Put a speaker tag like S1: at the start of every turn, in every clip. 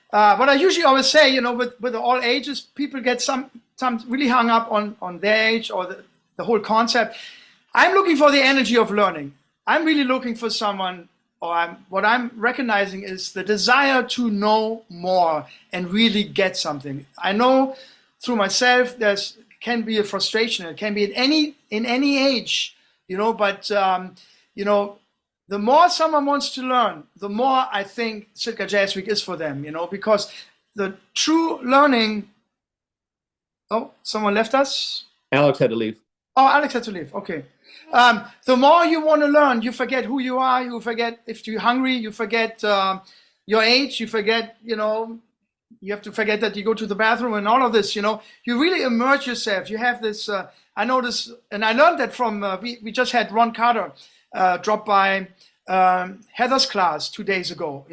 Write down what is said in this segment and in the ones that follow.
S1: what I usually always say, with all ages, people get some really hung up on their age or the whole concept. I'm looking for the energy of learning. I'm really looking for someone, what I'm recognizing is the desire to know more and really get something. I know through myself can be a frustration. It can be in any age, but the more someone wants to learn, the more I think Sitka Jazz Week is for them, because the true learning. Oh, someone left us?
S2: Alex had to leave.
S1: Oh, Alex had to leave. Okay. The more you want to learn, you forget who you are. You forget if you're hungry. You forget your age. You forget, you have to forget that you go to the bathroom and all of this, You really immerse yourself. You have this, I know this, and I learned that from, we just had Ron Carter drop by Heather's class 2 days ago,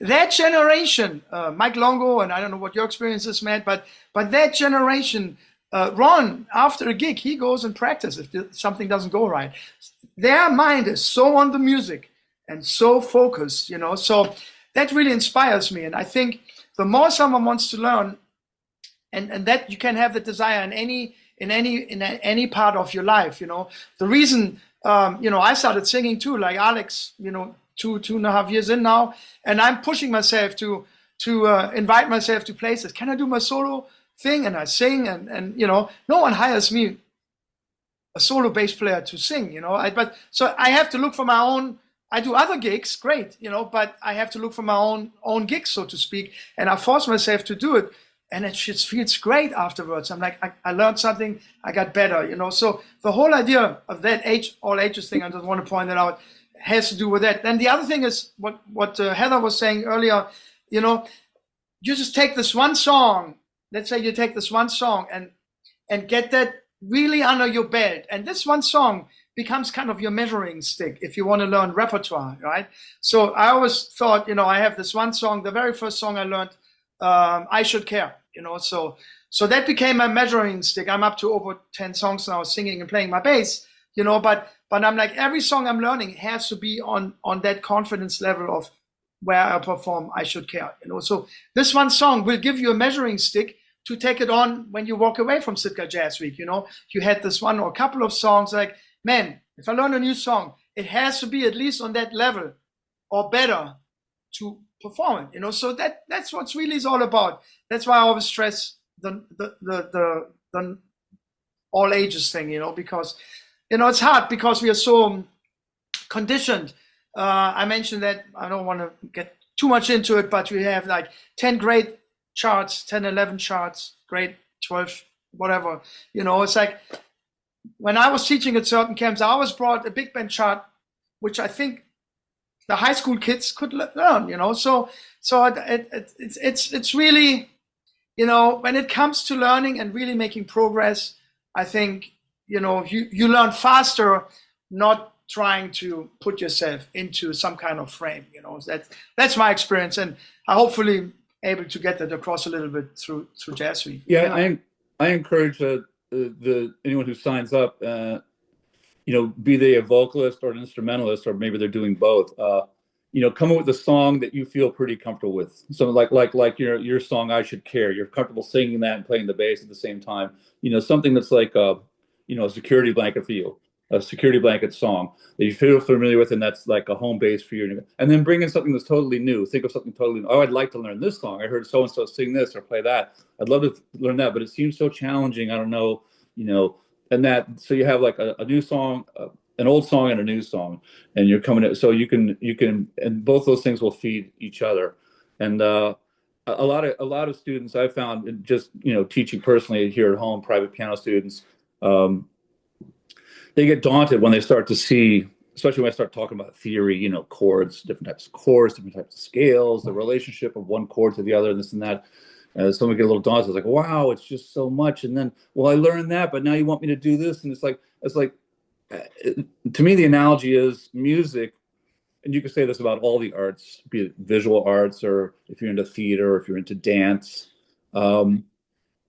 S1: That generation, Mike Longo, and I don't know what your experience is, Matt, but that generation, Ron, after a gig, he goes and practices if something doesn't go right. Their mind is so on the music and so focused, So that really inspires me. And I think the more someone wants to learn, and that you can have the desire in any part of your life, The reason, I started singing too, like Alex, 2.5 years in now, and I'm pushing myself to invite myself to places. Can I do my solo thing? And I sing, and no one hires me, a solo bass player, to sing, so I have to look for my own. I do other gigs, great, but I have to look for my own gigs, so to speak, and I force myself to do it, and it just feels great afterwards. I'm like, I learned something, I got better, So the whole idea of that all ages thing, I just want to point that out, has to do with that. And the other thing is what Heather was saying earlier, you just take this one song. Let's say you take this one song and get that really under your belt. And this one song becomes kind of your measuring stick if you want to learn repertoire, right? So I always thought, I have this one song, the very first song I learned, I Should Care, so that became my measuring stick. I'm up to over 10 songs now, singing and playing my bass, but I'm like, every song I'm learning has to be on that confidence level of where I perform I Should Care, So this one song will give you a measuring stick to take it on when you walk away from Sitka Jazz Week, You had this one or a couple of songs like, man, if I learn a new song, it has to be at least on that level or better to perform it, So that's what really is all about. That's why I always stress the all ages thing, because it's hard because we are so conditioned. I mentioned that I don't want to get too much into it, but we have like 10 grade charts, 10, 11 charts, grade 12, whatever. It's like when I was teaching at certain camps, I always brought a big band chart, which I think the high school kids could learn, So it's really, when it comes to learning and really making progress, I think, you learn faster, not trying to put yourself into some kind of frame, that's my experience, and I hopefully able to get that across a little bit through Jazz Week.
S2: Yeah, I encourage anyone who signs up, be they a vocalist or an instrumentalist, or maybe they're doing both, come up with a song that you feel pretty comfortable with. So like your song, I Should Care, you're comfortable singing that and playing the bass at the same time, something that's like, a security blanket for you, a security blanket song that you feel familiar with, and that's like a home base for you. And then bring in something that's totally new. Think of something totally new. Oh, I'd like to learn this song. I heard so-and-so sing this or play that. I'd love to learn that, but it seems so challenging. I don't know, and that, so you have like a new song, an old song and a new song, and you're coming in, so you can, and both those things will feed each other. And a lot of students I've found, just, teaching personally here at home, private piano students, they get daunted when they start to see, especially when I start talking about theory, chords, different types of chords, different types of scales, the relationship of one chord to the other, and this and that. Someone get a little daunted. It's like, wow, it's just so much. And then, well, I learned that, but now you want me to do this. And it's like, to me, the analogy is music. And you could say this about all the arts, be it visual arts, or if you're into theater, or if you're into dance.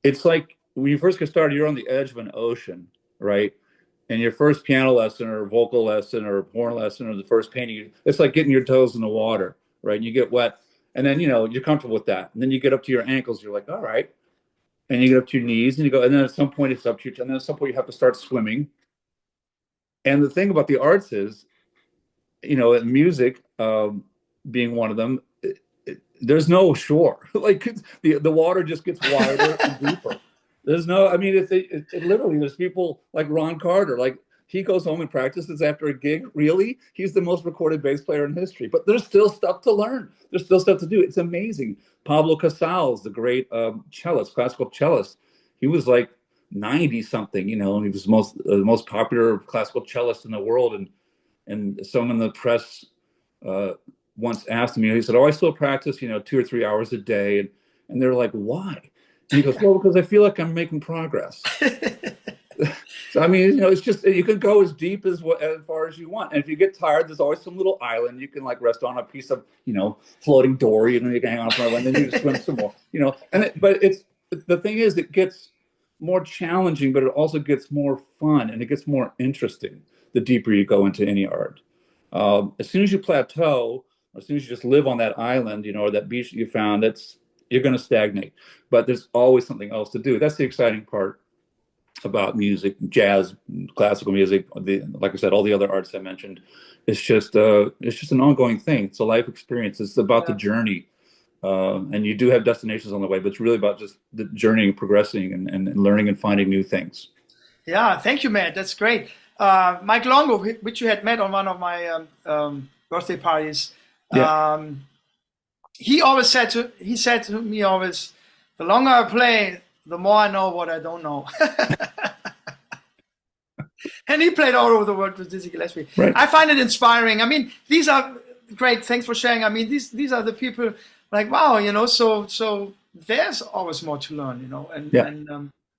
S2: It's like when you first get started, you're on the edge of an ocean, right? And your first piano lesson or vocal lesson or horn lesson or the first painting, it's like getting your toes in the water, right? And you get wet. And then, you're comfortable with that. And then you get up to your ankles, you're like, all right. And you get up to your knees and you go, and then at some point it's up to and then at some point you have to start swimming. And the thing about the arts is, music, being one of them, there's no shore. Like the water just gets wider and deeper. There's no, I mean, it literally, there's people like Ron Carter, like he goes home and practices after a gig. Really? He's the most recorded bass player in history, but there's still stuff to learn. There's still stuff to do. It's amazing. Pablo Casals, the great cellist, classical cellist, he was like 90 something, and he was the most popular classical cellist in the world. And someone in the press once asked me, he said, "Oh, I still practice, 2 or 3 hours a day." And they're like, "Why?" And he goes, "Well, because I feel like I'm making progress." So, I mean, it's just, you can go as deep as far as you want. And if you get tired, there's always some little island you can like rest on, a piece of, floating dory, you can hang on for a while, and then you just swim some more, but the thing is, it gets more challenging, but it also gets more fun and it gets more interesting the deeper you go into any art. As soon as you plateau, or as soon as you just live on that island, or that beach that you found, you're going to stagnate. But there's always something else to do. That's the exciting part about music, jazz, classical music. Like I said, all the other arts I mentioned. It's just an ongoing thing. It's a life experience. It's about the journey. And you do have destinations on the way, but it's really about just the journey and progressing and learning and finding new things.
S1: Yeah, thank you, Matt. That's great. Mike Longo, which you had met on one of my birthday parties, he said to me always, the longer I play, the more I know what I don't know. And he played all over the world with Dizzy Gillespie.
S2: Right.
S1: I find it inspiring. I mean, these are great. Thanks for sharing. I mean, these are the people like, wow, so there's always more to learn, and